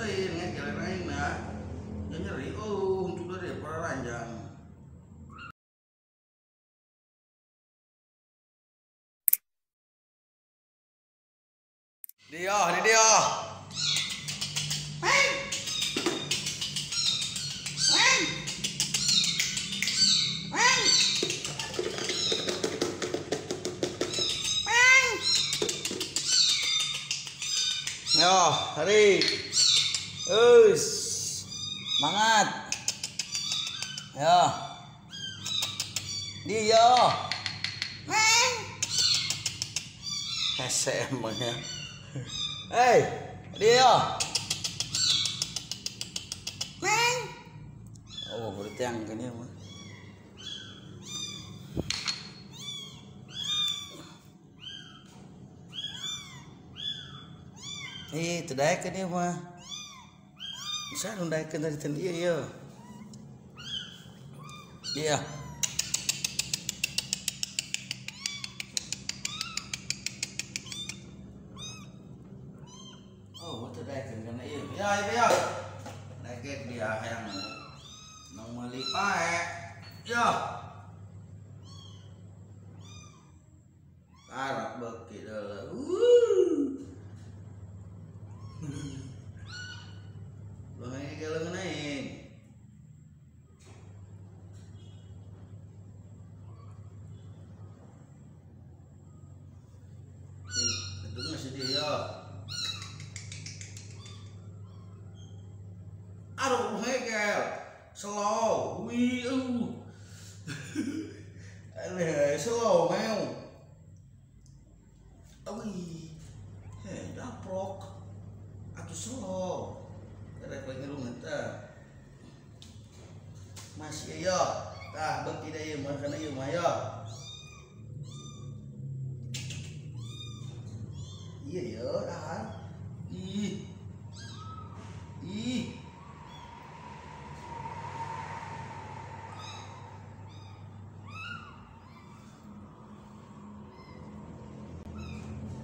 teuing ngejelek aingna. Ya nyeri untuk dari ranjang. Dia, di dia. Yo, hari. Semangat. Ya. Dia. Hese emangnya. Hei, dia. Oh, berarti yang ini mah. Tidak kan dia mah. Bisa nundaikan dari tadi ya. Iya. Oh, itu daikan karena iya. Ya. Daikan dia yang meli pae. Ya. Arak beki dah. Bahaya kalau naik. Itu masih dia. Aduh, hegel. Slow. Slow, mau. Daprok. Atuh slow. Rek lagi lu ngeta. Masih ya. Tah beki da ieu mah kana ieu mah ya. Iya ya, dah. Ih.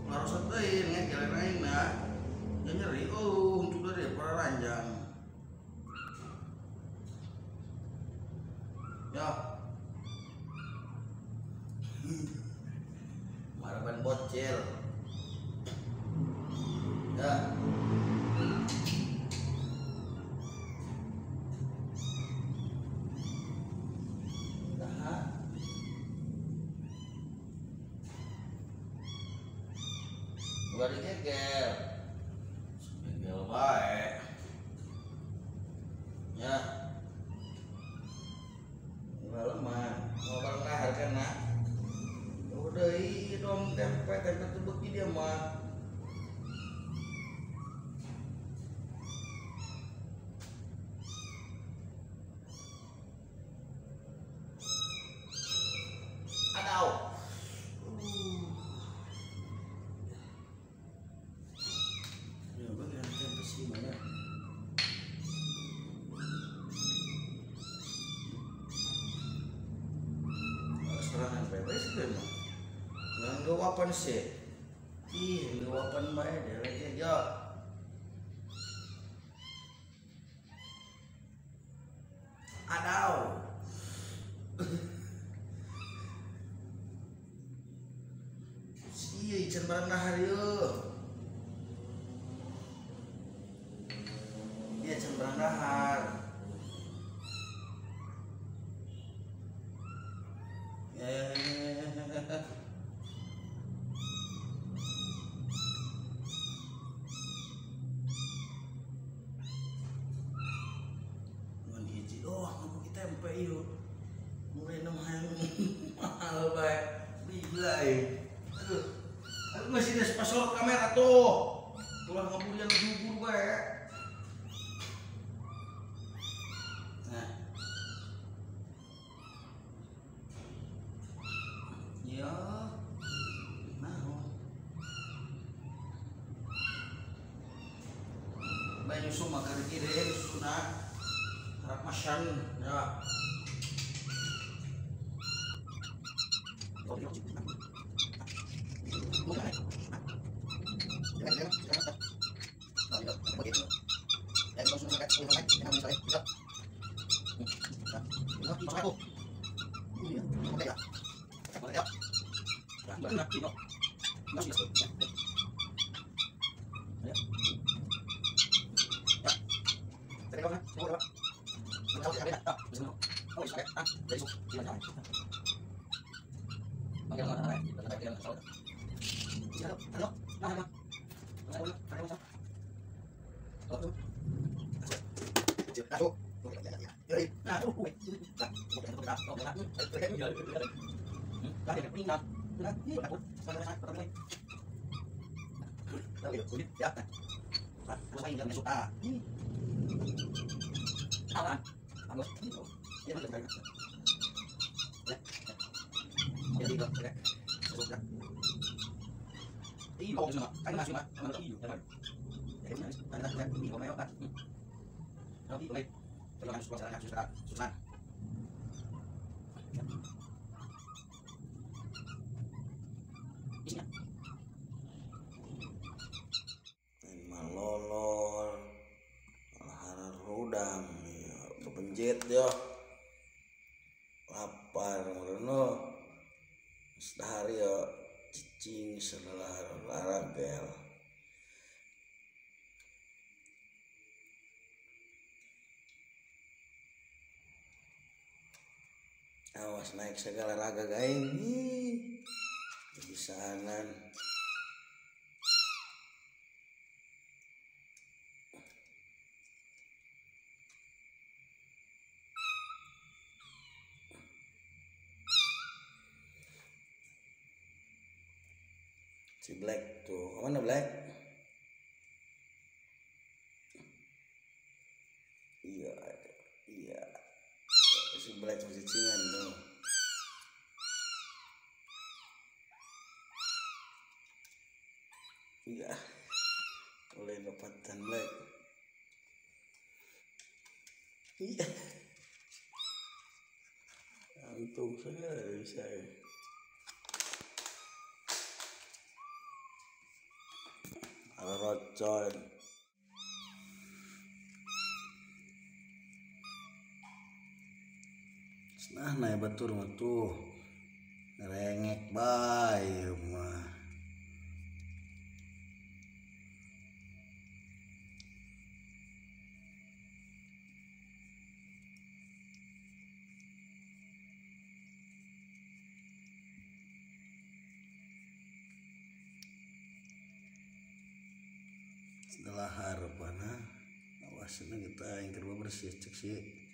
Harus teuing ngejelek aingna. Ya nyeri untuk dari ranjang. Ya. Maraban bocil. Ya. Nah. Gua dikekel. Segel bae. Ya. Lemah. Mau barang lahar kana. Udah dong tempe tuh beki dia mah. Adau. Ya bagian tempe sih mana. Serangan bebas kan. Nggak wapan sih. Nggak wapan bae deh aja ya. Adau. Iya, ican barang dahar yuk. Iya, ican barang dahar. Hiji ngomong kita tempe yuk. Mulai namahan mahal baik. Bilai. Aduh masih ada pasolot kamera tuh. Tulang ngeburian jubur baik. Nah. Ya. Banyak semua kali kirim sunat. Harap masyan ya. Malolor, harar rudang, ya, kepenjet yo, lapar, mereno, sehari yo, cicing setelah laragel. Awas naik segala raga gaing, kebisanan. Si Black tuh, mana Black? Iya, iya. Si Black masih cingan tuh. Iya, boleh dapatkan Black. Iya. Untung saya bisa. Rocon. Nah, naik betul tuh. Ngerengek bae mah. Setelah harapan, awas kita yang kedua bersih cek sih.